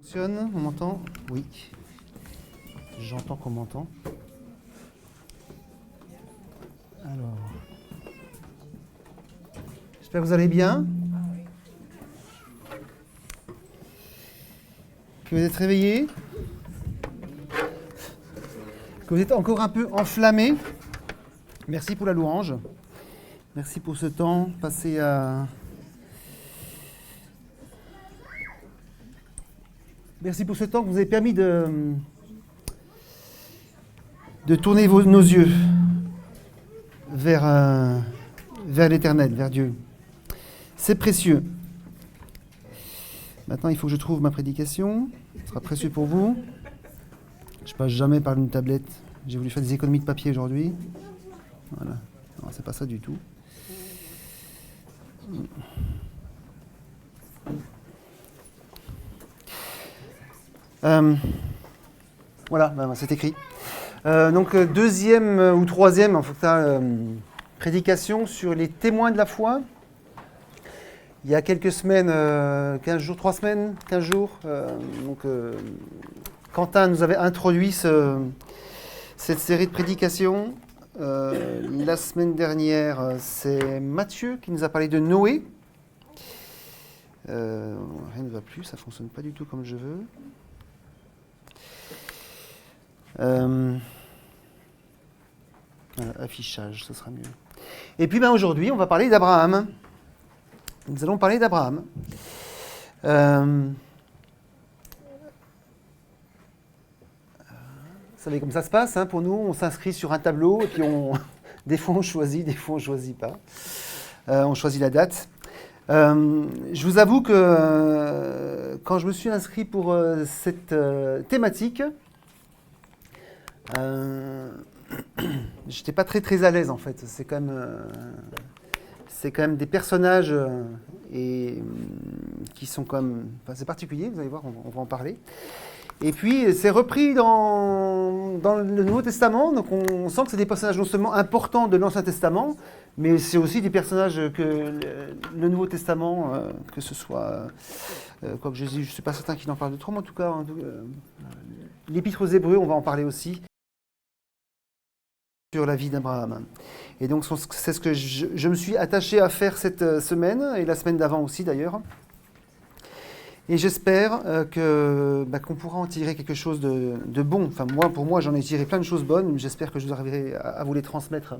Fonctionne, on m'entend? Oui. J'entends qu'on m'entend. Alors. J'espère que vous allez bien. Que vous êtes réveillés. Que vous êtes encore un peu enflammés. Merci pour la louange. Merci pour ce temps passé à... Merci pour ce temps que vous avez permis de tourner nos yeux vers l'Éternel, vers Dieu. C'est précieux. Maintenant, il faut que je trouve ma prédication. Ce sera précieux pour vous. Je passe jamais par une tablette. J'ai voulu faire des économies de papier aujourd'hui. Voilà. Non, c'est pas ça du tout. Voilà, c'est écrit. Donc, deuxième ou troisième, en fait, prédication sur les témoins de la foi. Il y a quelques semaines, 15 jours, 3 semaines, 15 jours, Quentin nous avait introduit cette série de prédications. La semaine dernière, c'est Mathieu qui nous a parlé de Noé. Rien ne va plus, ça ne fonctionne pas du tout comme je veux. Affichage, ce sera mieux. Et puis aujourd'hui, on va parler d'Abraham. Nous allons parler d'Abraham. Vous savez comme ça se passe, hein, pour nous, on s'inscrit sur un tableau et puis des fois on choisit, des fois on ne choisit pas. On choisit la date. Je vous avoue que quand je me suis inscrit pour cette thématique, j'étais pas très à l'aise en fait. C'est quand même des personnages qui sont comme, enfin, c'est particulier. Vous allez voir, on va en parler. Et puis c'est repris dans le Nouveau Testament. Donc on sent que c'est des personnages non seulement importants de l'Ancien Testament, mais c'est aussi des personnages que le Nouveau Testament, que ce soit quoique Jésus, je ne suis pas certain qu'il en parle de trop, mais en tout cas, l'Épître aux Hébreux, on va en parler aussi sur la vie d'Abraham. Et donc c'est ce que je me suis attaché à faire cette semaine, et la semaine d'avant aussi d'ailleurs. Et j'espère qu'on pourra en tirer quelque chose de bon. Enfin, pour moi, j'en ai tiré plein de choses bonnes, mais j'espère que je arriverai à vous les transmettre.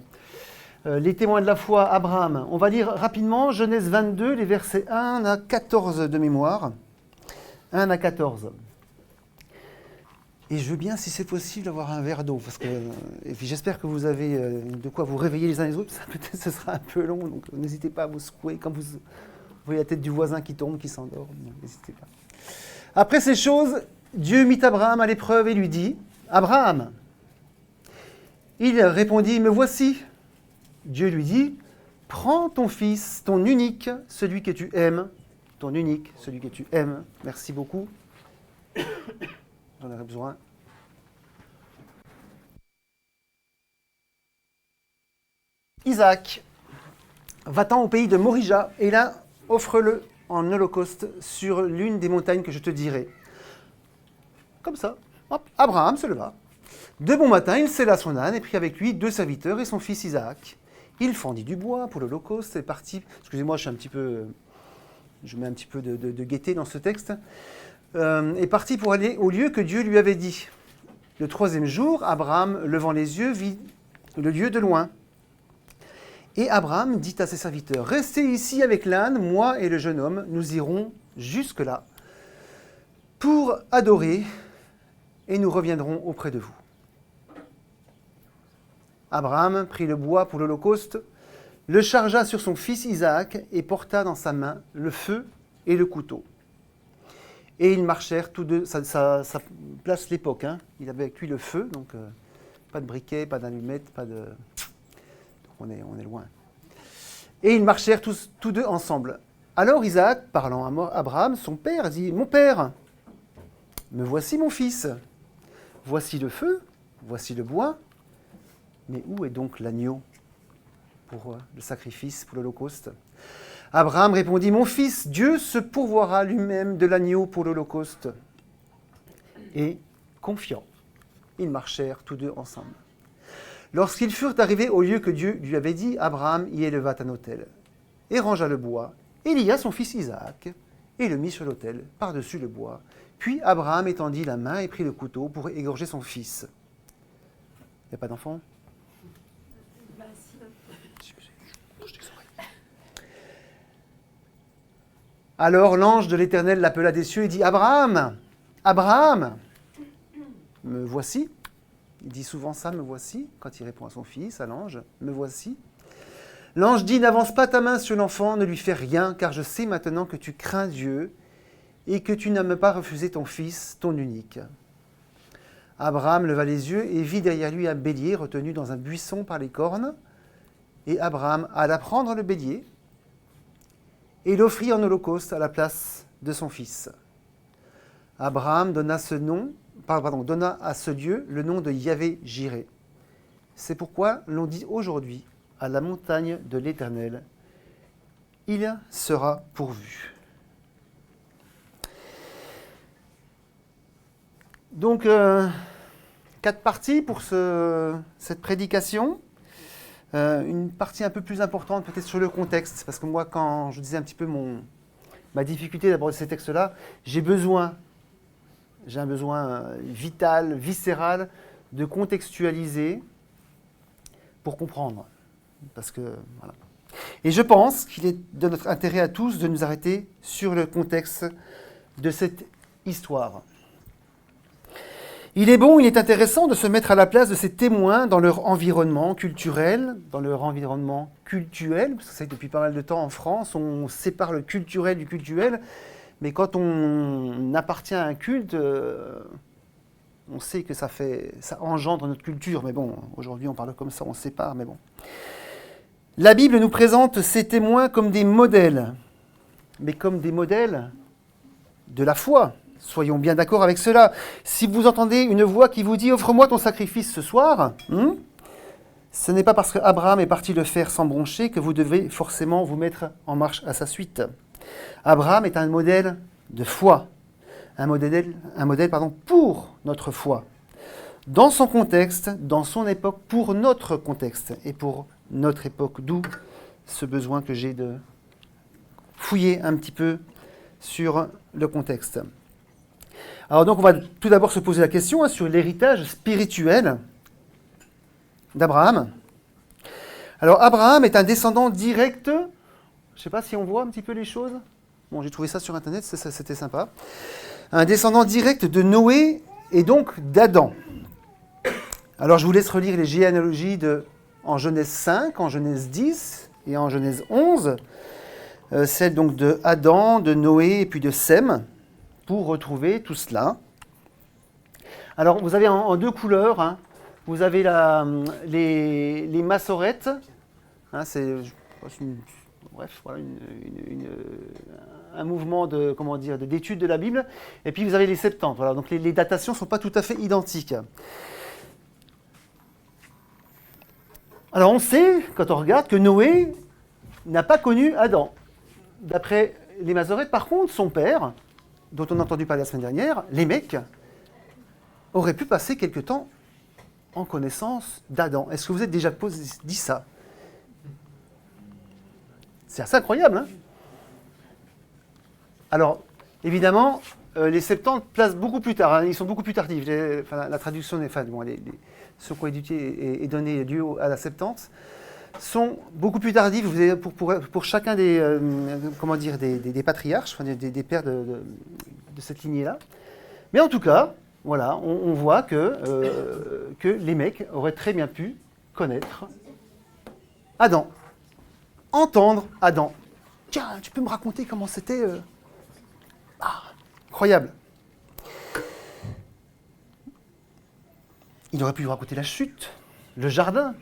Les témoins de la foi, Abraham. On va lire rapidement Genèse 22, les versets 1 à 14 de mémoire. 1 à 14. Et je veux bien, si c'est possible, avoir un verre d'eau. Et puis j'espère que vous avez de quoi vous réveiller les uns les autres. Peut-être ce sera un peu long, donc n'hésitez pas à vous secouer quand vous voyez la tête du voisin qui tombe, qui s'endort. N'hésitez pas. Après ces choses, Dieu mit Abraham à l'épreuve et lui dit, « Abraham !» Il répondit, « Me voici. » Dieu lui dit, « Prends ton fils, ton unique, celui que tu aimes. » Ton unique, celui que tu aimes. Merci beaucoup. J'en aurais besoin. Isaac, va-t'en au pays de Morija, et là, offre-le en holocauste sur l'une des montagnes que je te dirai. Comme ça, hop, Abraham se leva. De bon matin, il sella son âne et prit avec lui 2 serviteurs et son fils Isaac. Il fendit du bois pour l'holocauste et partit. Excusez-moi, je mets un petit peu de gaieté dans ce texte. Est parti pour aller au lieu que Dieu lui avait dit. Le 3e jour, Abraham, levant les yeux, vit le lieu de loin. Et Abraham dit à ses serviteurs, « Restez ici avec l'âne, moi et le jeune homme, nous irons jusque-là pour adorer et nous reviendrons auprès de vous. » Abraham prit le bois pour l'holocauste, le chargea sur son fils Isaac et porta dans sa main le feu et le couteau. Et ils marchèrent tous deux, ça place l'époque, hein. Il avait avec lui le feu, donc pas de briquet, pas d'allumette, pas de... On est loin. Et ils marchèrent tous deux ensemble. Alors Isaac, parlant à Abraham, son père, dit « Mon père, me voici mon fils. Voici le feu, voici le bois. Mais où est donc l'agneau pour le sacrifice, pour l'holocauste ?» Abraham répondit, « Mon fils, Dieu se pourvoira lui-même de l'agneau pour l'holocauste. » et confiants, ils marchèrent tous deux ensemble. Lorsqu'ils furent arrivés au lieu que Dieu lui avait dit, Abraham y éleva un autel, et rangea le bois, et lia son fils Isaac, et le mit sur l'autel, par-dessus le bois. Puis Abraham étendit la main et prit le couteau pour égorger son fils. Il n'y a pas d'enfant ? Alors l'ange de l'Éternel l'appela des cieux et dit, Abraham, Abraham, me voici. Il dit souvent ça, me voici, quand il répond à son fils, à l'ange, me voici. L'ange dit, n'avance pas ta main sur l'enfant, ne lui fais rien, car je sais maintenant que tu crains Dieu et que tu n'aimes pas refuser ton fils, ton unique. Abraham leva les yeux et vit derrière lui un bélier retenu dans un buisson par les cornes. Et Abraham alla prendre le bélier et l'offrit en holocauste à la place de son fils. Abraham donna à ce Dieu le nom de Yahvé-Jiré. C'est pourquoi l'on dit aujourd'hui à la montagne de l'Éternel, il sera pourvu. Donc, 4 parties pour cette prédication. Une partie un peu plus importante peut-être sur le contexte, parce que moi, quand je disais un petit peu ma difficulté d'aborder ces textes-là, j'ai un besoin vital, viscéral, de contextualiser pour comprendre. Parce que, voilà. Et je pense qu'il est de notre intérêt à tous de nous arrêter sur le contexte de cette histoire. Il est bon, il est intéressant de se mettre à la place de ces témoins dans leur environnement culturel, dans leur environnement cultuel, parce que c'est depuis pas mal de temps en France, on sépare le culturel du cultuel, mais quand on appartient à un culte, on sait que ça engendre notre culture, mais bon, aujourd'hui on parle comme ça, on sépare, mais bon. La Bible nous présente ces témoins comme des modèles, mais comme des modèles de la foi. Soyons bien d'accord avec cela. Si vous entendez une voix qui vous dit « Offre-moi ton sacrifice ce soir », ce n'est pas parce qu'Abraham est parti le faire sans broncher que vous devez forcément vous mettre en marche à sa suite. Abraham est un modèle de foi, un modèle pour notre foi, dans son contexte, dans son époque, pour notre contexte et pour notre époque, d'où ce besoin que j'ai de fouiller un petit peu sur le contexte. Alors donc on va tout d'abord se poser la question sur l'héritage spirituel d'Abraham. Alors Abraham est un descendant direct, je ne sais pas si on voit un petit peu les choses. Bon, j'ai trouvé ça sur internet, c'était sympa. Un descendant direct de Noé et donc d'Adam. Alors je vous laisse relire les généalogies en Genèse 5, en Genèse 10 et en Genèse 11, celle donc de Adam, de Noé et puis de Sem, pour retrouver tout cela. Alors vous avez en 2 couleurs, hein, vous avez les massorettes, hein, c'est un mouvement d'étude de la Bible, et puis vous avez les Septante. Voilà, donc les datations ne sont pas tout à fait identiques. Alors on sait, quand on regarde, que Noé n'a pas connu Adam. D'après les Masorettes, par contre, son père, dont on a entendu parler la semaine dernière, Lémec, aurait pu passer quelque temps en connaissance d'Adam. Est-ce que vous êtes déjà dit ça? C'est assez incroyable, hein? Alors, évidemment, les Septante placent beaucoup plus tard, hein, ils sont beaucoup plus tardifs. La traduction, ce qui est donné lieu à la Septante, sont beaucoup plus tardifs. Vous avez pour chacun des patriarches, des pères de cette lignée-là. Mais en tout cas, voilà, on voit que les mecs auraient très bien pu connaître Adam, entendre Adam. Tiens, tu peux me raconter comment c'était incroyable. Il aurait pu lui raconter la chute, le jardin.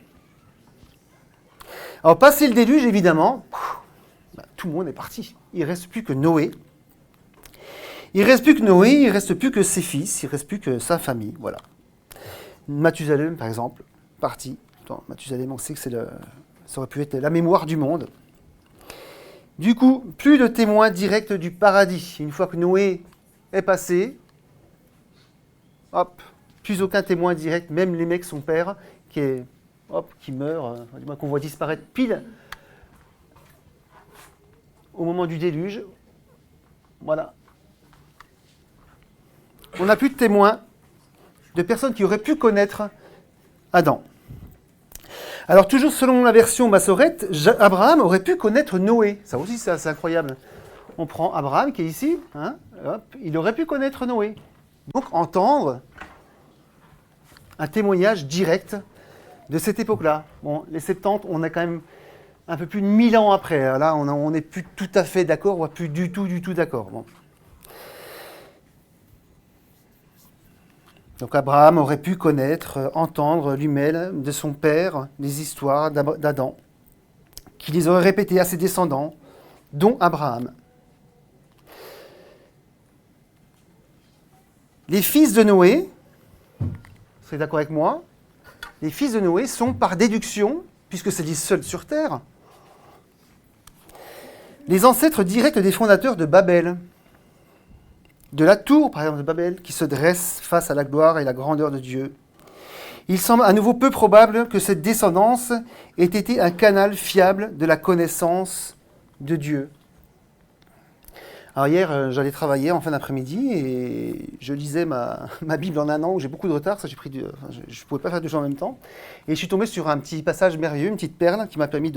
Alors, passé le déluge, évidemment, tout le monde est parti. Il ne reste plus que Noé. Il ne reste plus que Noé, il ne reste plus que ses fils, il ne reste plus que sa famille, voilà. Mathusalem, par exemple, parti. Mathusalem, on sait que ça aurait pu être la mémoire du monde. Du coup, plus de témoins directs du paradis. Une fois que Noé est passé, hop, plus aucun témoin direct, même les mecs, son père, qui meurt, du moins qu'on voit disparaître pile au moment du déluge. Voilà. On n'a plus de témoins, de personnes qui auraient pu connaître Adam. Alors, toujours selon la version massorète, Abraham aurait pu connaître Noé. Ça aussi, c'est assez incroyable. On prend Abraham, qui est ici, hop, il aurait pu connaître Noé. Donc, entendre un témoignage direct de cette époque-là. Bon, les 70, on est quand même un peu plus de 1000 ans après. Là, on n'est plus tout à fait d'accord, voire plus du tout d'accord. Bon. Donc Abraham aurait pu connaître, entendre lui-même de son père les histoires d'Adam, qui les aurait répétées à ses descendants, dont Abraham. Les fils de Noé, vous serez d'accord avec moi, les fils de Noé sont par déduction, puisque c'est les seuls sur terre, les ancêtres directs des fondateurs de Babel. De la tour, par exemple, de Babel, qui se dresse face à la gloire et la grandeur de Dieu. Il semble à nouveau peu probable que cette descendance ait été un canal fiable de la connaissance de Dieu. Alors hier, j'allais travailler en fin d'après-midi et je lisais ma Bible en un an où j'ai beaucoup de retard, ça je ne pouvais pas faire deux choses en même temps. Et je suis tombé sur un petit passage merveilleux, une petite perle qui m'a permis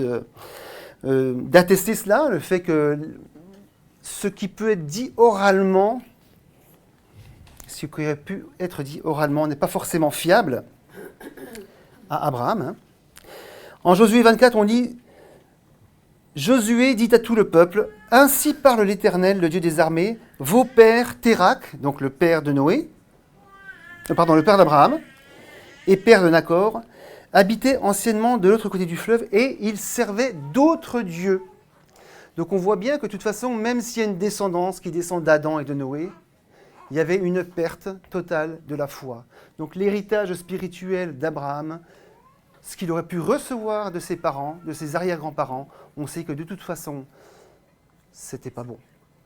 d'attester cela, le fait que ce qui peut être dit oralement, ce qui aurait pu être dit oralement n'est pas forcément fiable à Abraham. En Josué 24, on lit « Josué dit à tout le peuple, « Ainsi parle l'Éternel, le Dieu des armées, vos pères Térak, donc le père de Noé, le père d'Abraham, et père de Nacor, habitaient anciennement de l'autre côté du fleuve, et ils servaient d'autres dieux. » Donc on voit bien que de toute façon, même s'il y a une descendance qui descend d'Adam et de Noé, il y avait une perte totale de la foi. Donc l'héritage spirituel d'Abraham, ce qu'il aurait pu recevoir de ses parents, de ses arrière-grands-parents, on sait que de toute façon, c'était pas bon.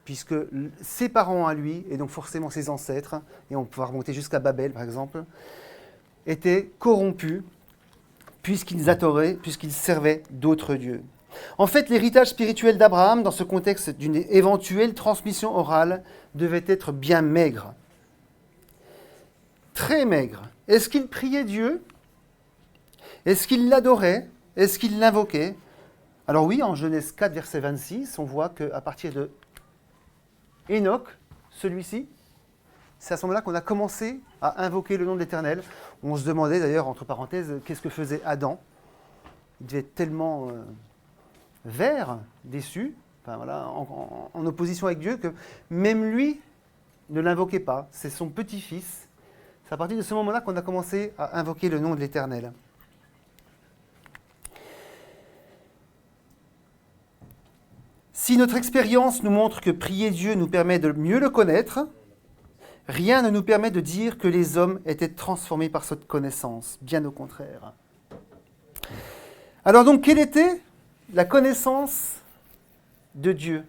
Puisque ses parents à lui, et donc forcément ses ancêtres, et on peut remonter jusqu'à Babel par exemple, étaient corrompus puisqu'ils adoraient, puisqu'ils servaient d'autres dieux. En fait, l'héritage spirituel d'Abraham, dans ce contexte d'une éventuelle transmission orale, devait être bien maigre. Très maigre. Est-ce qu'il priait Dieu? Est-ce qu'il l'adorait? Est-ce qu'il l'invoquait? Alors oui, en Genèse 4, verset 26, on voit qu'à partir de Enoch, celui-ci, c'est à ce moment-là qu'on a commencé à invoquer le nom de l'Éternel. On se demandait d'ailleurs, entre parenthèses, qu'est-ce que faisait Adam? Il devait être tellement vert, déçu, enfin, voilà, en opposition avec Dieu, que même lui ne l'invoquait pas. C'est son petit-fils. C'est à partir de ce moment-là qu'on a commencé à invoquer le nom de l'Éternel. Si notre expérience nous montre que prier Dieu nous permet de mieux le connaître, rien ne nous permet de dire que les hommes étaient transformés par cette connaissance, bien au contraire. Alors donc, quelle était la connaissance de Dieu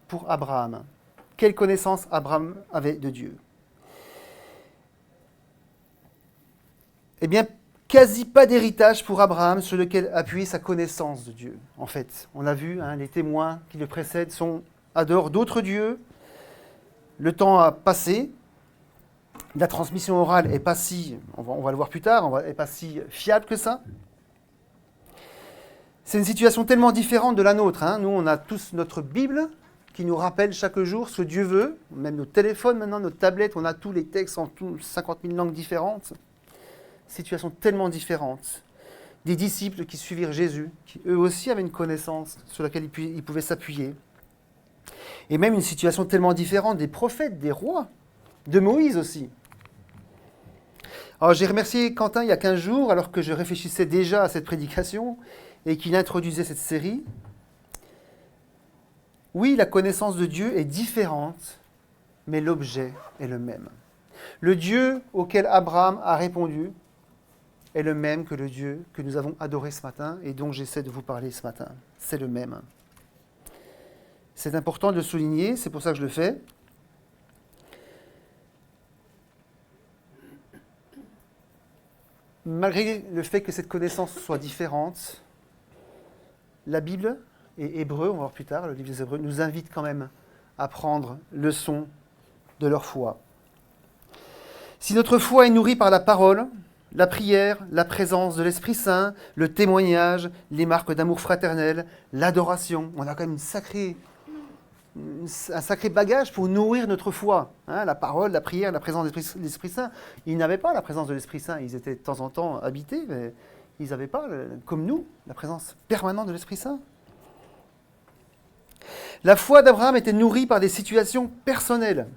pour Abraham? Quelle connaissance Abraham avait de Dieu? Eh bien, quasi pas d'héritage pour Abraham sur lequel appuyer sa connaissance de Dieu. En fait, on a vu, les témoins qui le précèdent adorent d'autres dieux. Le temps a passé. La transmission orale n'est pas si, on va le voir plus tard, n'est pas si fiable que ça. C'est une situation tellement différente de la nôtre. Nous, on a tous notre Bible qui nous rappelle chaque jour ce que Dieu veut. Même nos téléphones maintenant, nos tablettes, on a tous les textes en 50 000 langues différentes. Situation tellement différente. Des disciples qui suivirent Jésus, qui eux aussi avaient une connaissance sur laquelle ils pouvaient s'appuyer. Et même une situation tellement différente des prophètes, des rois, de Moïse aussi. Alors j'ai remercié Quentin il y a 15 jours, alors que je réfléchissais déjà à cette prédication, et qu'il introduisait cette série. Oui, la connaissance de Dieu est différente, mais l'objet est le même. Le Dieu auquel Abraham a répondu est le même que le Dieu que nous avons adoré ce matin et dont j'essaie de vous parler ce matin. C'est le même. C'est important de le souligner, c'est pour ça que je le fais. malgré le fait que cette connaissance soit différente, la Bible et Hébreux, on va voir plus tard, le livre des Hébreux, nous invite quand même à prendre leçon de leur foi. Si notre foi est nourrie par la parole, la prière, la présence de l'Esprit Saint, le témoignage, les marques d'amour fraternel, l'adoration, on a quand même un sacré bagage pour nourrir notre foi. Hein, la parole, la prière, la présence de l'Esprit Saint. Ils n'avaient pas la présence de l'Esprit Saint, ils étaient de temps en temps habités, mais ils n'avaient pas, comme nous, la présence permanente de l'Esprit Saint. La foi d'Abraham était nourrie par des situations personnelles.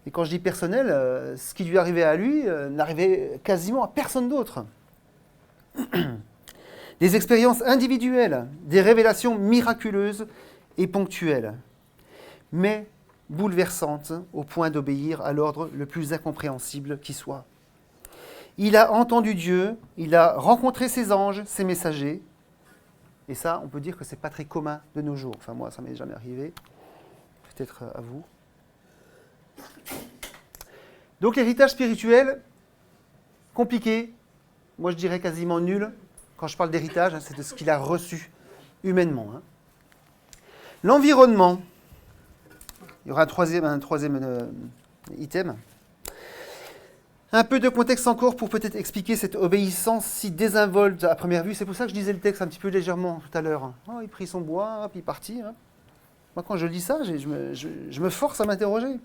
Et quand je dis personnel, ce qui lui arrivait à lui n'arrivait quasiment à personne d'autre. Des expériences individuelles, des révélations miraculeuses et ponctuelles, mais bouleversantes au point d'obéir à l'ordre le plus incompréhensible qui soit. Il a entendu Dieu, il a rencontré ses anges, ses messagers, et ça, on peut dire que ce n'est pas très commun de nos jours. Enfin, moi, ça ne m'est jamais arrivé, peut-être à vous. Donc l'héritage spirituel, compliqué, moi je dirais quasiment nul. Quand je parle d'héritage, c'est de ce qu'il a reçu humainement. L'environnement, il y aura un troisième item. Un peu de contexte encore pour peut-être expliquer cette obéissance si désinvolte à première vue. C'est pour ça que je disais le texte un petit peu légèrement tout à l'heure. Oh, il prit son bois, puis il partit. Hein. Moi quand je lis ça, je me force à m'interroger.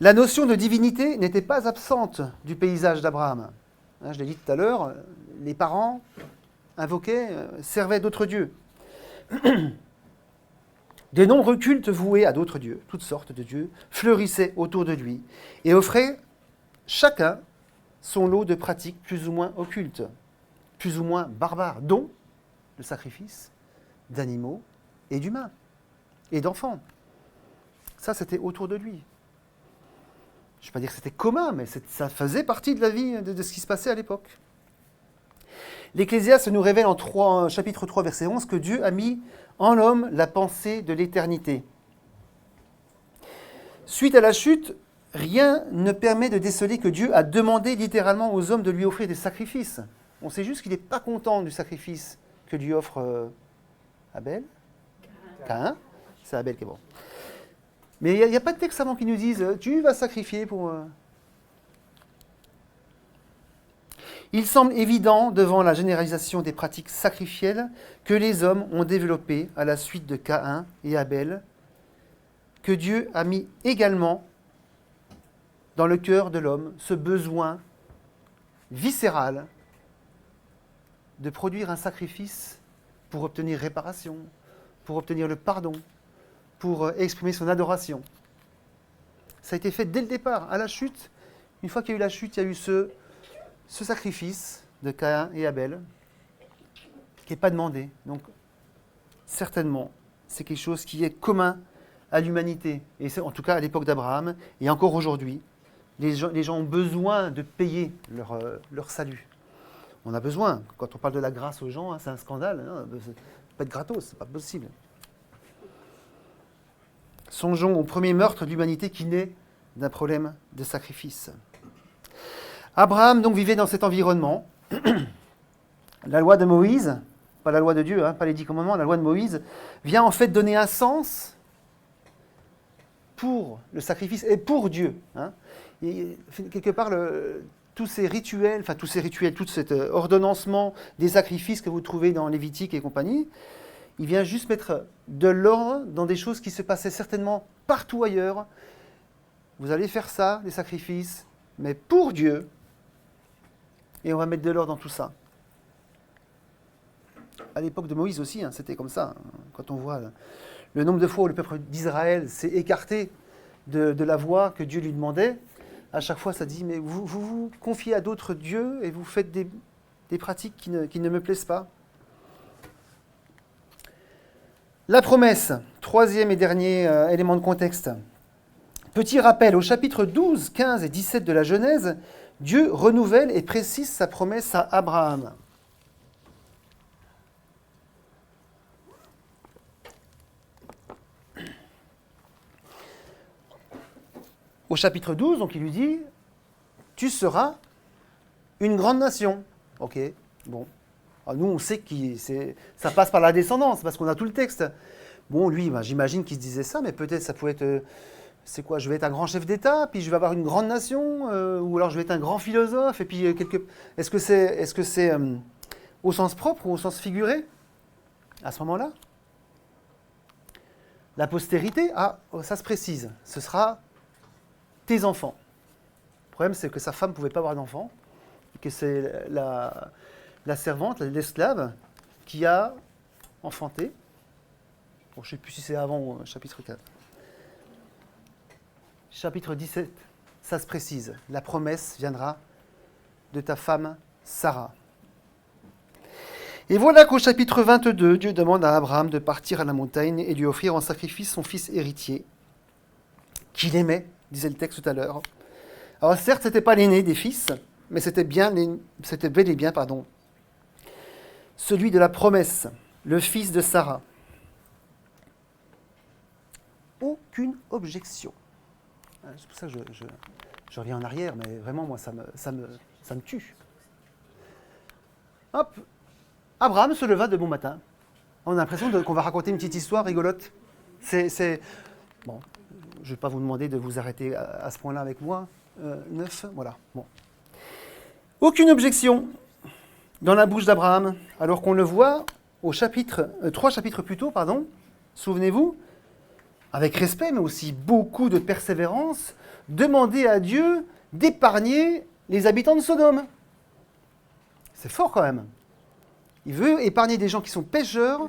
La notion de divinité n'était pas absente du paysage d'Abraham. Hein, je l'ai dit tout à l'heure, les parents invoquaient, servaient d'autres dieux. De nombreux cultes voués à d'autres dieux, toutes sortes de dieux, fleurissaient autour de lui et offraient chacun son lot de pratiques plus ou moins occultes, plus ou moins barbares, dont le sacrifice d'animaux et d'humains et d'enfants. Ça, c'était autour de lui. Je ne vais pas dire que c'était commun, mais ça faisait partie de la vie de ce qui se passait à l'époque. L'Ecclésiaste nous révèle en chapitre 3, verset 11, que Dieu a mis en l'homme la pensée de l'éternité. Suite à la chute, rien ne permet de déceler que Dieu a demandé littéralement aux hommes de lui offrir des sacrifices. On sait juste qu'il n'est pas content du sacrifice que lui offre Abel. Caïn. C'est Abel qui est bon. Mais il n'y a pas de texte avant qui nous dise « tu vas sacrifier pour… » Il semble évident, devant la généralisation des pratiques sacrificielles que les hommes ont développées à la suite de Caïn et Abel, que Dieu a mis également dans le cœur de l'homme ce besoin viscéral de produire un sacrifice pour obtenir réparation, pour obtenir le pardon, pour exprimer son adoration. Ça a été fait dès le départ, à la chute. Une fois qu'il y a eu la chute, il y a eu ce sacrifice de Caïn et Abel qui n'est pas demandé. Donc, certainement, c'est quelque chose qui est commun à l'humanité. Et c'est en tout cas à l'époque d'Abraham, et encore aujourd'hui, les gens ont besoin de payer leur salut. On a besoin. Quand on parle de la grâce aux gens, c'est un scandale. Hein, c'est pas de gratos, c'est pas possible. Songeons au premier meurtre de l'humanité qui naît d'un problème de sacrifice. Abraham donc vivait dans cet environnement. La loi de Moïse, pas la loi de Dieu, pas les 10 commandements, la loi de Moïse, vient en fait donner un sens pour le sacrifice et pour Dieu. Et quelque part, tous ces rituels, tout cet ordonnancement des sacrifices que vous trouvez dans Lévitique et compagnie, il vient juste mettre de l'ordre dans des choses qui se passaient certainement partout ailleurs. Vous allez faire ça, les sacrifices, mais pour Dieu. Et on va mettre de l'ordre dans tout ça. À l'époque de Moïse aussi, c'était comme ça. Quand on voit le nombre de fois où le peuple d'Israël s'est écarté de la voie que Dieu lui demandait, à chaque fois ça dit, mais vous vous confiez à d'autres dieux et vous faites des pratiques qui ne me plaisent pas. La promesse, troisième et dernier élément de contexte. Petit rappel, au chapitre 12, 15 et 17 de la Genèse, Dieu renouvelle et précise sa promesse à Abraham. Au chapitre 12, donc il lui dit, tu seras une grande nation. Ok, bon. Alors nous, on sait que ça passe par la descendance, parce qu'on a tout le texte. Bon, lui, j'imagine qu'il se disait ça, mais peut-être ça pouvait être... c'est quoi? Je vais être un grand chef d'État, puis je vais avoir une grande nation, ou alors je vais être un grand philosophe, et puis Est-ce que c'est au sens propre ou au sens figuré, à ce moment-là? La postérité, ça se précise, ce sera tes enfants. Le problème, c'est que sa femme ne pouvait pas avoir d'enfants, et que c'est la servante, l'esclave, qui a enfanté. Bon, je ne sais plus si c'est avant ou chapitre 4. Chapitre 17, ça se précise. La promesse viendra de ta femme Sarah. Et voilà qu'au chapitre 22, Dieu demande à Abraham de partir à la montagne et lui offrir en sacrifice son fils héritier, qu'il aimait, disait le texte tout à l'heure. Alors certes, ce n'était pas l'aîné des fils, mais c'était bel et bien, celui de la promesse, le fils de Sarah. Aucune objection. C'est pour ça que je reviens en arrière, mais vraiment, moi, ça me tue. Hop, Abraham se leva de bon matin. On a l'impression qu'on va raconter une petite histoire rigolote. Bon, je ne vais pas vous demander de vous arrêter à ce point-là avec moi. 9, voilà. Bon. Aucune objection dans la bouche d'Abraham, alors qu'on le voit au 3 chapitres plus tôt, souvenez-vous, avec respect, mais aussi beaucoup de persévérance, demander à Dieu d'épargner les habitants de Sodome. C'est fort quand même. Il veut épargner des gens qui sont pécheurs.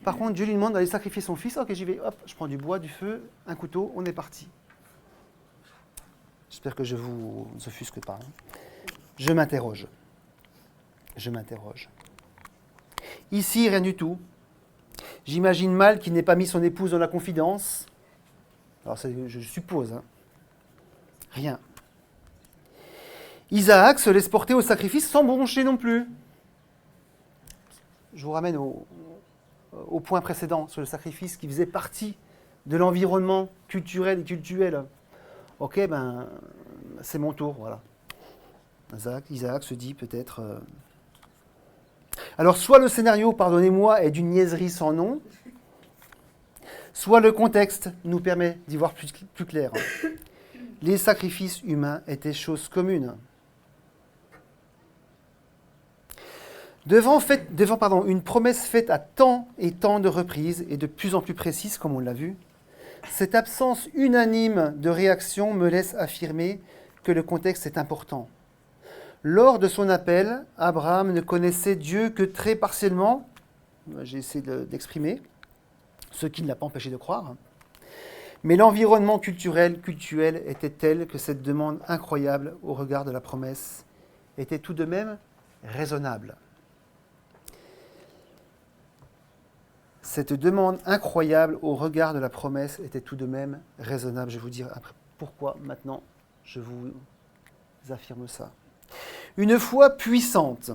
Par contre, Dieu lui demande d'aller sacrifier son fils. Ok, j'y vais, hop, je prends du bois, du feu, un couteau, on est parti. J'espère que je vous offusque pas. Je m'interroge. Ici, rien du tout. J'imagine mal qu'il n'ait pas mis son épouse dans la confidence. Alors, je suppose. Rien. Isaac se laisse porter au sacrifice sans broncher non plus. Je vous ramène au point précédent sur le sacrifice qui faisait partie de l'environnement culturel et cultuel. Ok, c'est mon tour, voilà. Isaac se dit peut-être... Alors, soit le scénario, pardonnez-moi, est d'une niaiserie sans nom, soit le contexte nous permet d'y voir plus clair. Les sacrifices humains étaient chose commune. Devant une promesse faite à tant et tant de reprises, et de plus en plus précise, comme on l'a vu, cette absence unanime de réaction me laisse affirmer que le contexte est important. Lors de son appel, Abraham ne connaissait Dieu que très partiellement, j'ai essayé d'exprimer, ce qui ne l'a pas empêché de croire, mais l'environnement culturel était tel que cette demande incroyable au regard de la promesse était tout de même raisonnable. Cette demande incroyable au regard de la promesse était tout de même raisonnable. Je vais vous dire après pourquoi maintenant je vous affirme ça. Une foi puissante.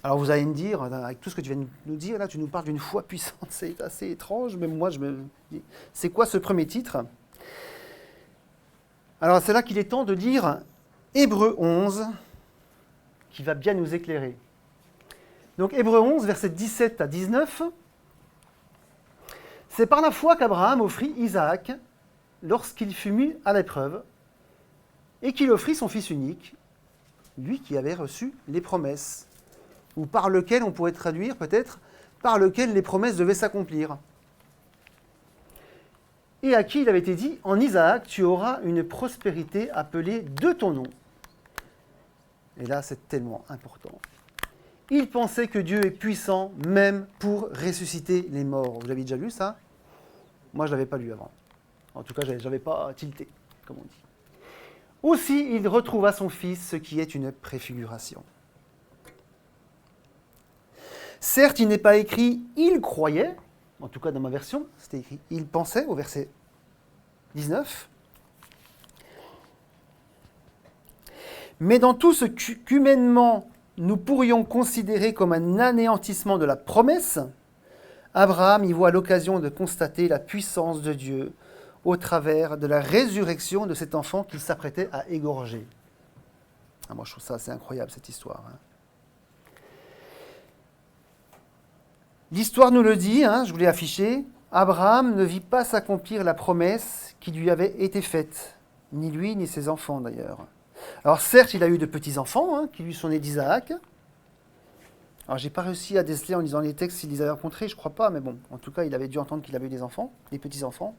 Alors vous allez me dire, avec tout ce que tu viens de nous dire, là tu nous parles d'une foi puissante, c'est assez étrange, même moi je me dis, c'est quoi ce premier titre? Alors c'est là qu'il est temps de lire Hébreux 11, qui va bien nous éclairer. Donc Hébreux 11, versets 17 à 19, c'est par la foi qu'Abraham offrit Isaac lorsqu'il fut mis à l'épreuve et qu'il offrit son fils unique, lui qui avait reçu les promesses, ou par lequel on pourrait traduire peut-être, par lequel les promesses devaient s'accomplir. Et à qui il avait été dit, en Isaac, tu auras une prospérité appelée de ton nom. Et là, c'est tellement important. Il pensait que Dieu est puissant même pour ressusciter les morts. Vous l'avez déjà lu ça? Moi, je ne l'avais pas lu avant. En tout cas, je n'avais pas tilté, comme on dit. Aussi, il retrouva son fils, ce qui est une préfiguration. Certes, il n'est pas écrit « il croyait », en tout cas dans ma version, c'était écrit « il pensait » au verset 19. Mais dans tout ce qu'humainement nous pourrions considérer comme un anéantissement de la promesse, Abraham y voit l'occasion de constater la puissance de Dieu au travers de la résurrection de cet enfant qu'il s'apprêtait à égorger. Ah, moi, je trouve ça assez incroyable, cette histoire. Hein. L'histoire nous le dit, hein, je vous l'ai affiché, Abraham ne vit pas s'accomplir la promesse qui lui avait été faite, ni lui, ni ses enfants d'ailleurs. Alors certes, il a eu de petits-enfants, hein, qui lui sont nés d'Isaac. Alors j'ai pas réussi à déceler en lisant les textes s'il les avait rencontrés, je crois pas, mais bon, en tout cas, il avait dû entendre qu'il avait eu des enfants, des petits-enfants.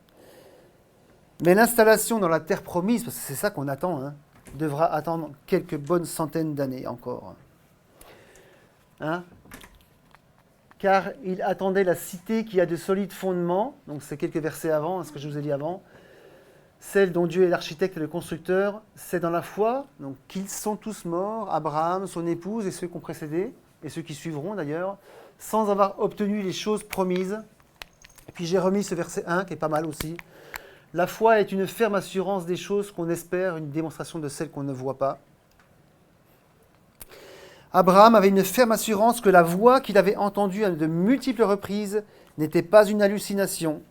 Mais l'installation dans la terre promise, parce que c'est ça qu'on attend, hein, devra attendre quelques bonnes centaines d'années encore. Hein? Car il attendait la cité qui a de solides fondements, donc c'est quelques versets avant, ce que je vous ai dit avant, celle dont Dieu est l'architecte et le constructeur, c'est dans la foi, donc qu'ils sont tous morts, Abraham, son épouse et ceux qui ont précédé, et ceux qui suivront d'ailleurs, sans avoir obtenu les choses promises. Et puis j'ai remis ce verset 1 qui est pas mal aussi. La foi est une ferme assurance des choses qu'on espère, une démonstration de celles qu'on ne voit pas. Abraham avait une ferme assurance que la voix qu'il avait entendue à de multiples reprises n'était pas une hallucination,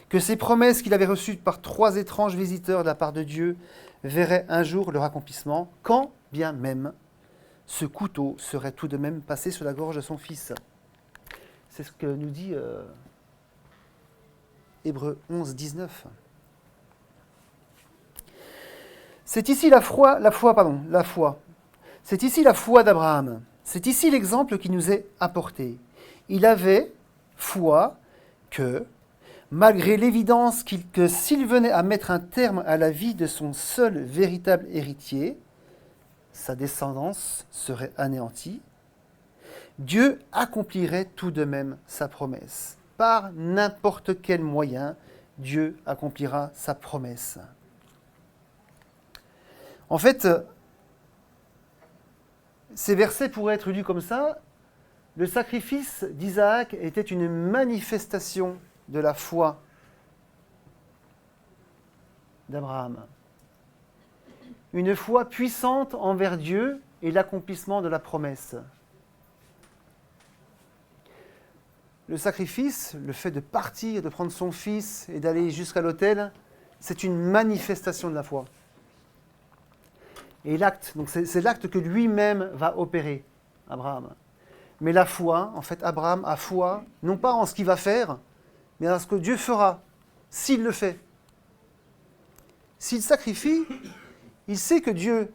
que ces promesses qu'il avait reçues par 3 étranges visiteurs de la part de Dieu verraient un jour leur accomplissement, quand bien même ce couteau serait tout de même passé sur la gorge de son fils. C'est ce que nous dit Hébreux 11, 19. C'est ici la foi. C'est ici la foi d'Abraham. C'est ici l'exemple qui nous est apporté. Il avait foi que, malgré l'évidence que s'il venait à mettre un terme à la vie de son seul véritable héritier, sa descendance serait anéantie, Dieu accomplirait tout de même sa promesse. Par n'importe quel moyen, Dieu accomplira sa promesse. En fait, ces versets pourraient être lus comme ça. Le sacrifice d'Isaac était une manifestation de la foi d'Abraham. Une foi puissante envers Dieu et l'accomplissement de la promesse. Le sacrifice, le fait de partir, de prendre son fils et d'aller jusqu'à l'autel, c'est une manifestation de la foi. Et l'acte, donc c'est l'acte que lui-même va opérer, Abraham. Mais la foi, en fait, Abraham a foi, non pas en ce qu'il va faire, mais en ce que Dieu fera, s'il le fait. S'il sacrifie, il sait que Dieu,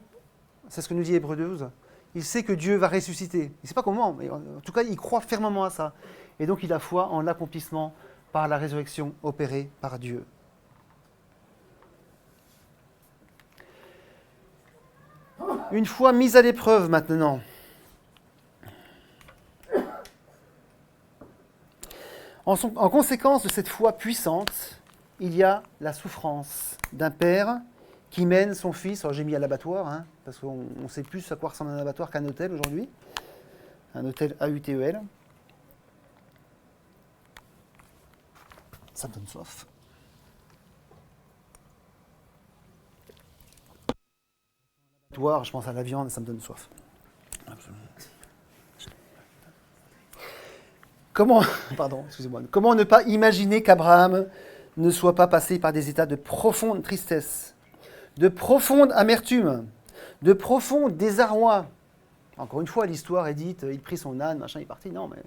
c'est ce que nous dit Hébreux 12, il sait que Dieu va ressusciter. Il ne sait pas comment, mais en tout cas, il croit fermement à ça. Et donc, il a foi en l'accomplissement par la résurrection opérée par Dieu. Une fois mise à l'épreuve maintenant, en conséquence de cette foi puissante, il y a la souffrance d'un père qui mène son fils, alors j'ai mis à l'abattoir, hein, parce qu'on ne sait plus à quoi ressemble un abattoir qu'un hôtel aujourd'hui, un hôtel AUTEL. Ça me donne soif. Je pense à la viande, ça me donne soif. Absolument. Comment ne pas imaginer qu'Abraham ne soit pas passé par des états de profonde tristesse, de profonde amertume, de profond désarroi. Encore une fois, l'histoire est dite, il prit son âne, machin, il est parti. Non, mais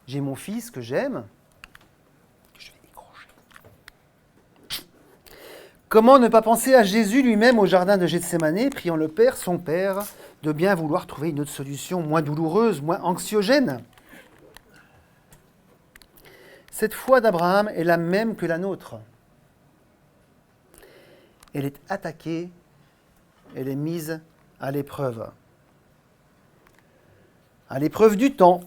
j'ai mon fils que j'aime, je vais décrocher. Comment ne pas penser à Jésus lui-même au jardin de Gethsémanée, priant le Père, son Père, de bien vouloir trouver une autre solution moins douloureuse, moins anxiogène. Cette foi d'Abraham est la même que la nôtre. Elle est attaquée, elle est mise à l'épreuve. À l'épreuve du temps.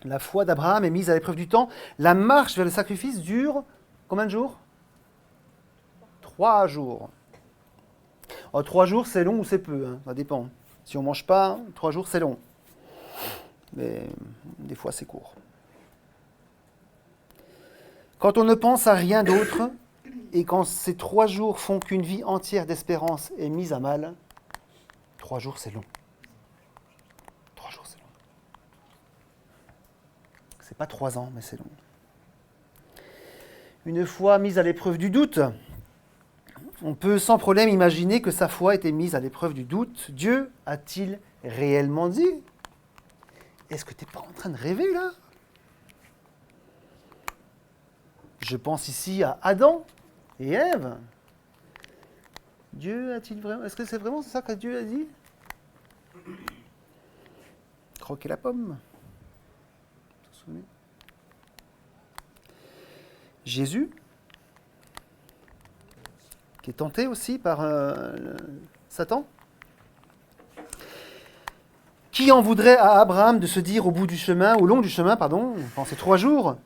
La foi d'Abraham est mise à l'épreuve du temps. La marche vers le sacrifice dure combien de jours ? 3 jours. Alors, 3 jours, c'est long ou c'est peu, hein, ça dépend. Si on ne mange pas, 3 jours, c'est long. Mais des fois, c'est court. Quand on ne pense à rien d'autre, et quand ces 3 jours font qu'une vie entière d'espérance est mise à mal, 3 jours, c'est long. 3 jours, c'est long. C'est pas 3 ans, mais c'est long. Une fois mise à l'épreuve du doute, on peut sans problème imaginer que sa foi était mise à l'épreuve du doute. Dieu a-t-il réellement dit? Est-ce que tu n'es pas en train de rêver là? Je pense ici à Adam et Ève. Dieu a-t-il vraiment... Est-ce que c'est vraiment ça que Dieu a dit? Croquer la pomme. Vous vous souvenez? Jésus, qui est tenté aussi par Satan. Qui en voudrait à Abraham de se dire au long du chemin, pardon, pendant ces 3 jours,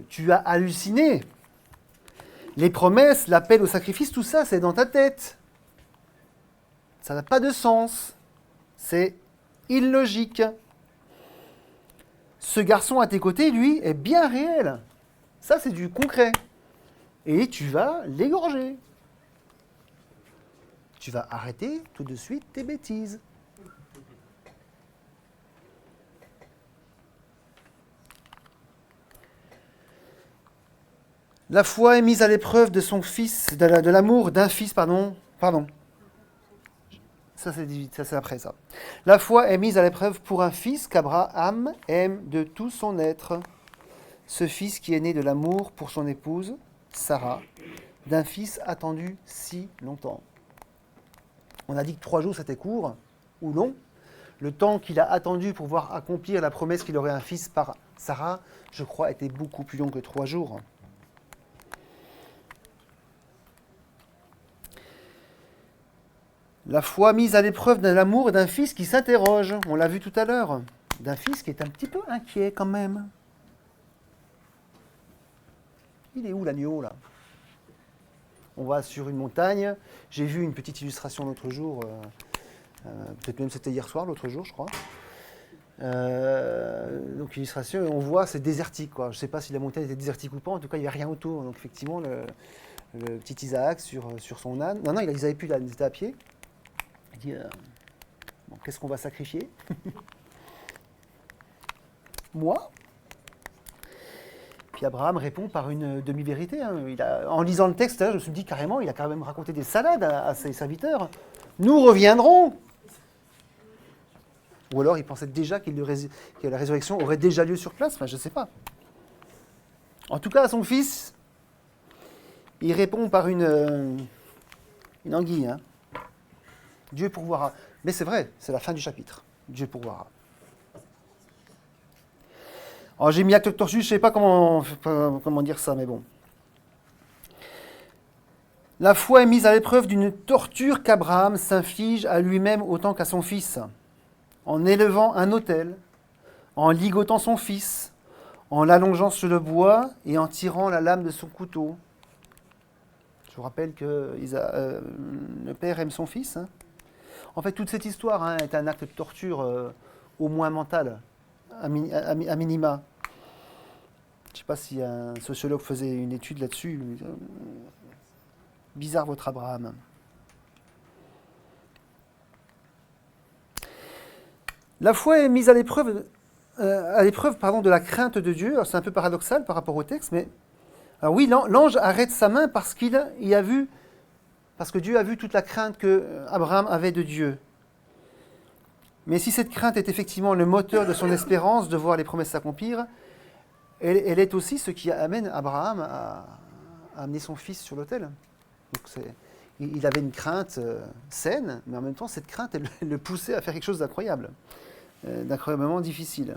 tu as halluciné. Les promesses, l'appel au sacrifice, tout ça, c'est dans ta tête. Ça n'a pas de sens. C'est illogique. Ce garçon à tes côtés, lui, est bien réel. Ça, c'est du concret. Et tu vas l'égorger. Tu vas arrêter tout de suite tes bêtises. La foi est mise à l'épreuve de son fils, de l'amour d'un fils, pardon. Ça c'est après ça. La foi est mise à l'épreuve pour un fils qu'Abraham aime de tout son être. Ce fils qui est né de l'amour pour son épouse, Sarah, d'un fils attendu si longtemps. On a dit que 3 jours c'était court ou long. Le temps qu'il a attendu pour voir accomplir la promesse qu'il aurait un fils par Sarah, je crois, était beaucoup plus long que 3 jours. La foi mise à l'épreuve de l'amour d'un fils qui s'interroge, on l'a vu tout à l'heure, d'un fils qui est un petit peu inquiet quand même. Il est où l'agneau là? On va sur une montagne, j'ai vu une petite illustration l'autre jour, peut-être même c'était hier soir, l'autre jour je crois. Donc illustration, et on voit c'est désertique quoi. Je ne sais pas si la montagne était désertique ou pas, en tout cas il n'y avait rien autour. Donc effectivement le petit Isaac sur son âne, non ils n'avaient plus d'âne, ils étaient à pied. Il dit, bon, qu'est-ce qu'on va sacrifier? Moi? Puis Abraham répond par une demi-vérité. Hein. En lisant le texte, là, je me suis dit carrément, il a quand même raconté des salades à ses serviteurs. Nous reviendrons. Ou alors il pensait déjà que la résurrection aurait déjà lieu sur place. Enfin, je ne sais pas. En tout cas, à son fils, il répond par une anguille. Hein. Dieu pourvoira. Mais c'est vrai, c'est la fin du chapitre. Dieu pourvoira. Alors j'ai mis acte torsus, je ne sais pas comment dire ça, mais bon. La foi est mise à l'épreuve d'une torture qu'Abraham s'inflige à lui-même autant qu'à son fils, en élevant un autel, en ligotant son fils, en l'allongeant sur le bois et en tirant la lame de son couteau. Je vous rappelle que le père aime son fils. Hein. En fait, toute cette histoire est un acte de torture au moins mental, à minima. Je ne sais pas si un sociologue faisait une étude là-dessus. Bizarre votre Abraham. La foi est mise à l'épreuve de la crainte de Dieu. Alors, c'est un peu paradoxal par rapport au texte, mais alors oui, l'ange arrête sa main parce que Dieu a vu toute la crainte que Abraham avait de Dieu. Mais si cette crainte est effectivement le moteur de son espérance de voir les promesses s'accomplir, elle est aussi ce qui amène Abraham à amener son fils sur l'autel. Donc il avait une crainte saine, mais en même temps, cette crainte, elle le poussait à faire quelque chose d'incroyable, d'incroyablement difficile.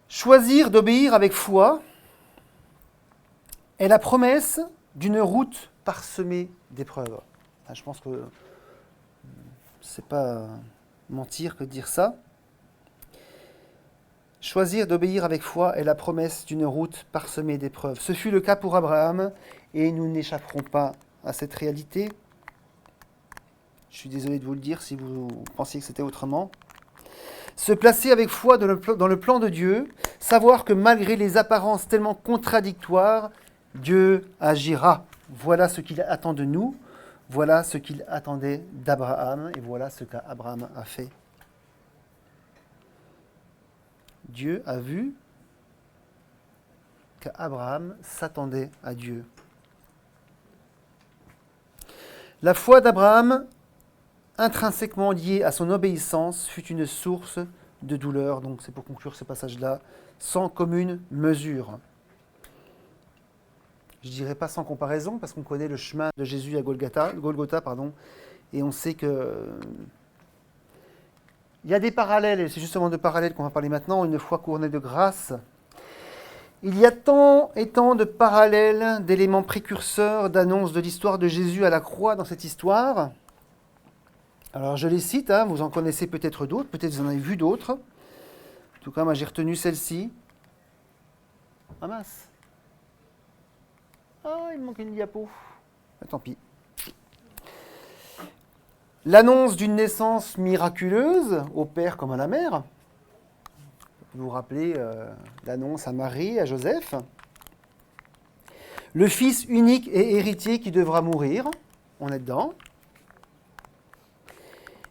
Choisir d'obéir avec foi est la promesse d'une route parsemée d'épreuves. Enfin, je pense que c'est pas mentir que de dire ça. Choisir d'obéir avec foi est la promesse d'une route parsemée d'épreuves. Ce fut le cas pour Abraham et nous n'échapperons pas à cette réalité. Je suis désolé de vous le dire si vous pensiez que c'était autrement. Se placer avec foi dans le plan de Dieu, savoir que malgré les apparences tellement contradictoires, Dieu agira. Voilà ce qu'il attend de nous, voilà ce qu'il attendait d'Abraham, et voilà ce qu'Abraham a fait. Dieu a vu qu'Abraham s'attendait à Dieu. La foi d'Abraham, intrinsèquement liée à son obéissance, fut une source de douleur, donc c'est pour conclure ce passage-là, sans commune mesure. Je ne dirais pas sans comparaison, parce qu'on connaît le chemin de Jésus à Golgotha, et on sait que il y a des parallèles, et c'est justement de parallèles qu'on va parler maintenant, une foi couronnée de grâce. Il y a tant et tant de parallèles, d'éléments précurseurs, d'annonces de l'histoire de Jésus à la croix dans cette histoire. Alors je les cite, vous en connaissez peut-être d'autres, peut-être vous en avez vu d'autres. En tout cas, moi j'ai retenu celle-ci. Ah mince. Ah, il me manque une diapo. Tant pis. L'annonce d'une naissance miraculeuse, au père comme à la mère. Vous vous rappelez l'annonce à Marie, à Joseph. Le fils unique et héritier qui devra mourir, on est dedans.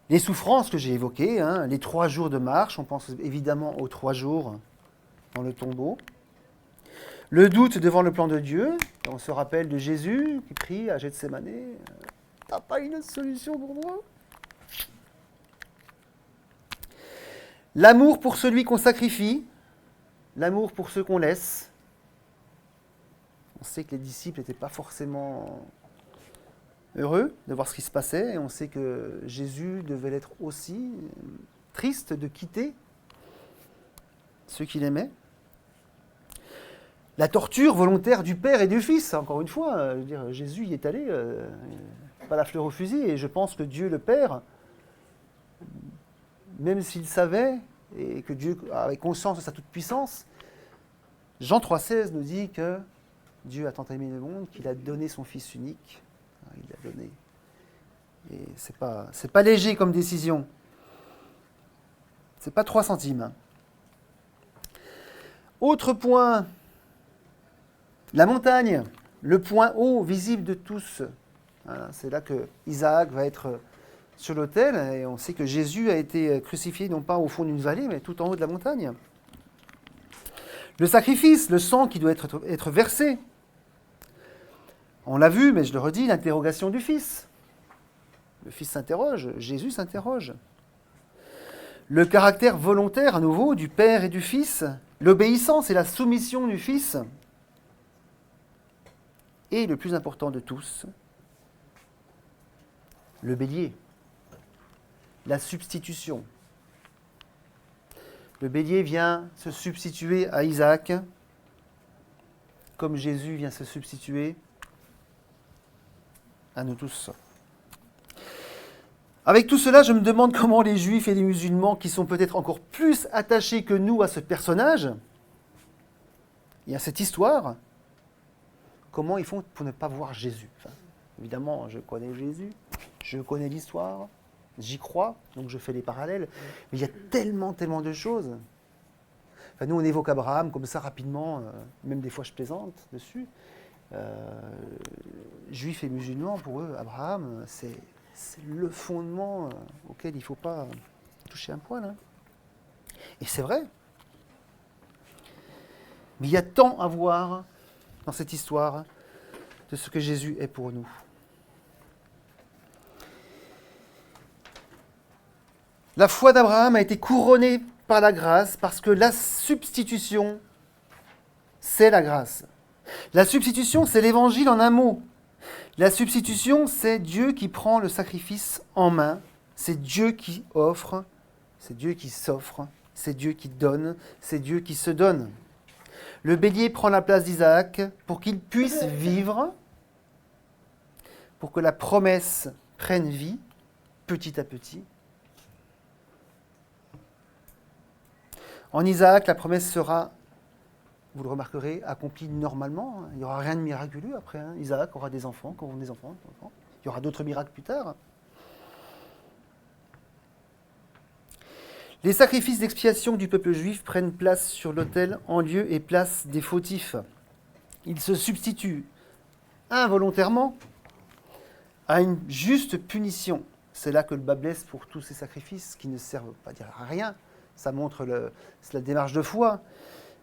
Les souffrances que j'ai évoquées, les 3 jours de marche, on pense évidemment aux 3 jours dans le tombeau. Le doute devant le plan de Dieu, on se rappelle de Jésus qui prie à Gethsémane, « T'as pas une solution pour moi ?» L'amour pour celui qu'on sacrifie, l'amour pour ceux qu'on laisse. On sait que les disciples n'étaient pas forcément heureux de voir ce qui se passait, et on sait que Jésus devait l'être aussi, triste de quitter ceux qu'il aimait. La torture volontaire du Père et du Fils, encore une fois, je veux dire, Jésus y est allé, pas la fleur au fusil, et je pense que Dieu le Père, même s'il savait, et que Dieu avait conscience de sa toute-puissance, Jean 3,16 nous dit que Dieu a tant aimé le monde qu'il a donné son Fils unique. Il l'a donné. Et c'est pas léger comme décision. C'est pas 3 centimes. Autre point, la montagne, le point haut, visible de tous. Voilà, c'est là que Isaac va être sur l'autel, et on sait que Jésus a été crucifié non pas au fond d'une vallée, mais tout en haut de la montagne. Le sacrifice, le sang qui doit être versé. On l'a vu, mais je le redis, l'interrogation du Fils. Le Fils s'interroge, Jésus s'interroge. Le caractère volontaire, à nouveau, du Père et du Fils, l'obéissance et la soumission du Fils. Et le plus important de tous, le bélier. La substitution. Le bélier vient se substituer à Isaac, comme Jésus vient se substituer à nous tous. Avec tout cela, je me demande comment les Juifs et les musulmans, qui sont peut-être encore plus attachés que nous à ce personnage et à cette histoire, comment ils font pour ne pas voir Jésus. Enfin, évidemment, je connais Jésus, je connais l'histoire, j'y crois, donc je fais les parallèles. Mais il y a tellement de choses. Enfin, nous, on évoque Abraham comme ça rapidement, même des fois je plaisante dessus. Juifs et musulmans, pour eux, Abraham, c'est le fondement auquel il ne faut pas toucher un poil. Et c'est vrai. Mais il y a tant à voir dans cette histoire de ce que Jésus est pour nous. La foi d'Abraham a été couronnée par la grâce parce que la substitution, c'est la grâce. La substitution, c'est l'évangile en un mot. La substitution, c'est Dieu qui prend le sacrifice en main. C'est Dieu qui offre, c'est Dieu qui s'offre, c'est Dieu qui donne, c'est Dieu qui se donne. Le bélier prend la place d'Isaac pour qu'il puisse vivre, pour que la promesse prenne vie petit à petit. En Isaac, la promesse sera, vous le remarquerez, accomplie normalement. Il n'y aura rien de miraculeux après. Isaac aura des enfants, quand on a des enfants. Il y aura d'autres miracles plus tard. Les sacrifices d'expiation du peuple juif prennent place sur l'autel en lieu et place des fautifs. Ils se substituent involontairement à une juste punition. C'est là que le bât blesse pour tous ces sacrifices qui ne servent pas à dire à rien. Ça montre la démarche de foi.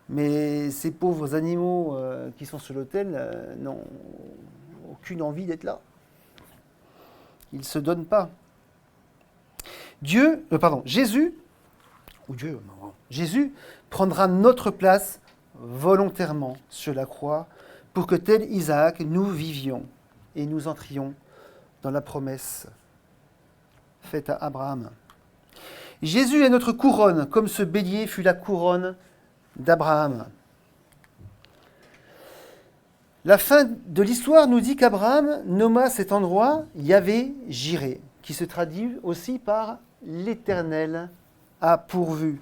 Mais ces pauvres animaux qui sont sur l'autel n'ont aucune envie d'être là. Ils ne se donnent pas. Jésus prendra notre place volontairement sur la croix pour que tel Isaac, nous vivions et nous entrions dans la promesse faite à Abraham. Jésus est notre couronne, comme ce bélier fut la couronne d'Abraham. La fin de l'histoire nous dit qu'Abraham nomma cet endroit Yahvé-Jiré, qui se traduit aussi par l'Éternel a pourvu.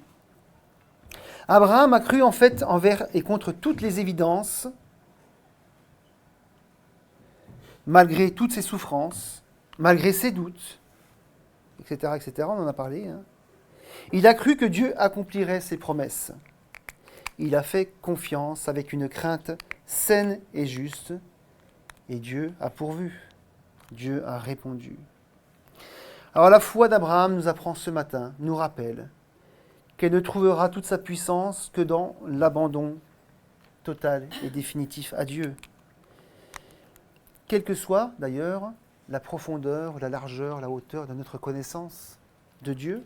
Abraham a cru en fait envers et contre toutes les évidences, malgré toutes ses souffrances, malgré ses doutes, etc., etc., on en a parlé. Il a cru que Dieu accomplirait ses promesses. Il a fait confiance avec une crainte saine et juste, et Dieu a pourvu. Dieu a répondu. Alors la foi d'Abraham nous apprend ce matin, nous rappelle qu'elle ne trouvera toute sa puissance que dans l'abandon total et définitif à Dieu. Quelle que soit d'ailleurs la profondeur, la largeur, la hauteur de notre connaissance de Dieu.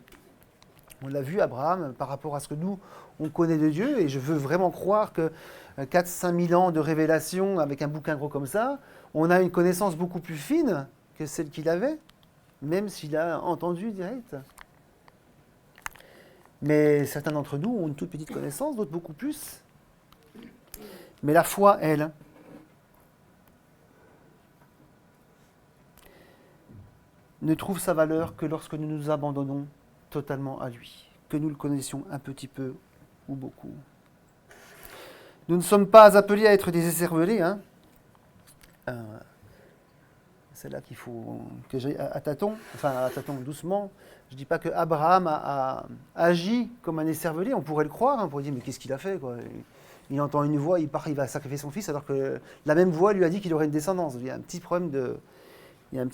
On l'a vu, Abraham, par rapport à ce que nous, on connaît de Dieu, et je veux vraiment croire que 4-5 000 ans de révélation avec un bouquin gros comme ça, on a une connaissance beaucoup plus fine que celle qu'il avait, même s'il a entendu direct. Mais certains d'entre nous ont une toute petite connaissance, d'autres beaucoup plus. Mais la foi, elle, ne trouve sa valeur que lorsque nous nous abandonnons totalement à lui, que nous le connaissions un petit peu ou beaucoup. Nous ne sommes pas appelés à être des écervelés. C'est là qu'il faut que j'aille à tâtons, doucement. Je ne dis pas que Abraham a agi comme un écervelé, on pourrait le croire, on pourrait dire mais qu'est-ce qu'il a fait quoi. Il entend une voix, il part, il va sacrifier son fils, alors que la même voix lui a dit qu'il aurait une descendance. Il y a un petit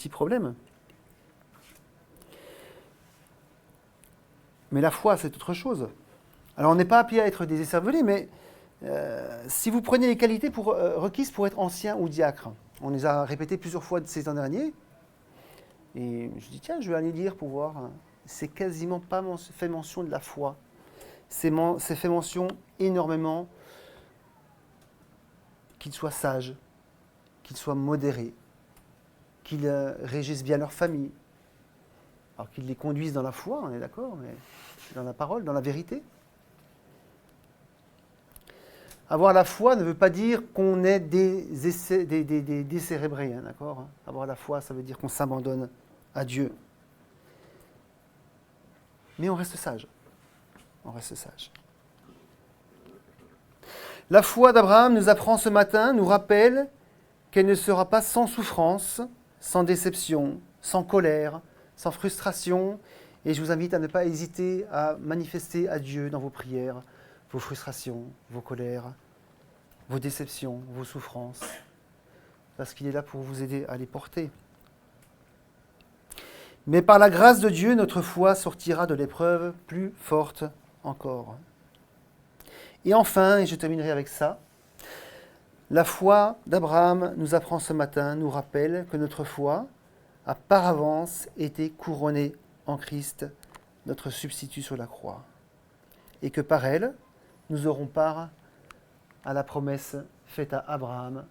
problème. Mais la foi, c'est autre chose. Alors, on n'est pas appelé à être des écervelés, mais si vous prenez les qualités requises pour être ancien ou diacre, on les a répétées plusieurs fois ces ans derniers, et je dis, tiens, je vais aller lire pour voir. C'est quasiment pas fait mention de la foi. C'est fait mention énormément qu'ils soient sages, qu'ils soient modérés, qu'ils régissent bien leur famille. Alors qu'ils les conduisent dans la foi, on est d'accord, mais dans la parole, dans la vérité. Avoir la foi ne veut pas dire qu'on est des décérébrés, d'accord ? Avoir la foi, ça veut dire qu'on s'abandonne à Dieu. Mais on reste sage. On reste sage. La foi d'Abraham nous apprend ce matin, nous rappelle qu'elle ne sera pas sans souffrance, sans déception, sans colère, sans frustration. Et je vous invite à ne pas hésiter à manifester à Dieu dans vos prières, vos frustrations, vos colères, vos déceptions, vos souffrances, parce qu'il est là pour vous aider à les porter. Mais par la grâce de Dieu, notre foi sortira de l'épreuve plus forte encore. Et enfin, et je terminerai avec ça, la foi d'Abraham nous apprend ce matin, nous rappelle que notre foi a par avance été couronnée en Christ, notre substitut sur la croix, et que par elle, nous aurons part à la promesse faite à Abraham.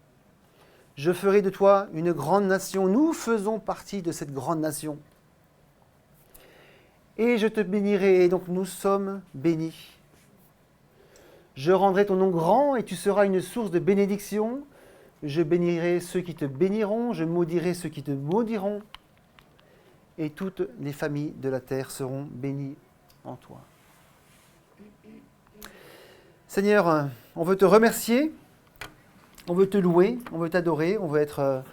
Je ferai de toi une grande nation. Nous faisons partie de cette grande nation. Et je te bénirai, et donc nous sommes bénis. Je rendrai ton nom grand, et tu seras une source de bénédiction. Je bénirai ceux qui te béniront, je maudirai ceux qui te maudiront, et toutes les familles de la terre seront bénies en toi. Seigneur, on veut te remercier, on veut te louer, on veut t'adorer, on veut être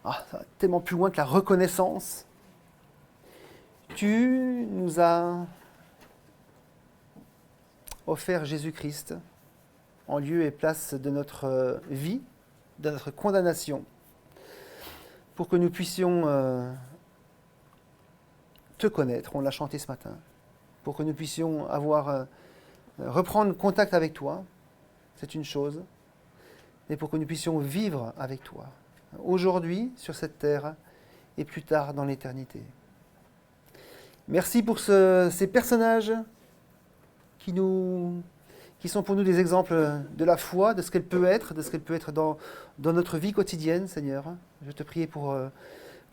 ça va tellement plus loin que la reconnaissance. Tu nous as offert Jésus-Christ en lieu et place de notre vie, de notre condamnation, pour que nous puissions te connaître, on l'a chanté ce matin, pour que nous puissions reprendre contact avec toi, c'est une chose, mais pour que nous puissions vivre avec toi, aujourd'hui, sur cette terre, et plus tard dans l'éternité. Merci pour ces personnages qui sont pour nous des exemples de la foi, de ce qu'elle peut être, dans notre vie quotidienne, Seigneur. Je te prie pour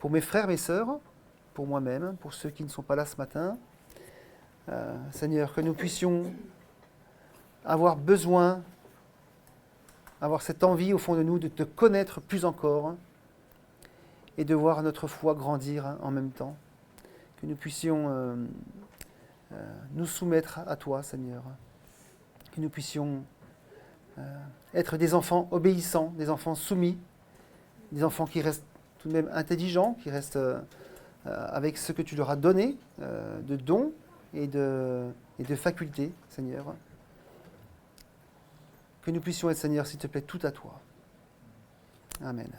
mes frères, mes sœurs, pour moi-même, pour ceux qui ne sont pas là ce matin. Seigneur, que nous puissions avoir cette envie au fond de nous de te connaître plus encore et de voir notre foi grandir en même temps. Que nous puissions nous soumettre à toi, Seigneur. Que nous puissions être des enfants obéissants, des enfants soumis, des enfants qui restent tout de même intelligents, qui restent avec ce que tu leur as donné, de dons et de facultés, Seigneur. Que nous puissions être, Seigneur, s'il te plaît, tout à toi. Amen.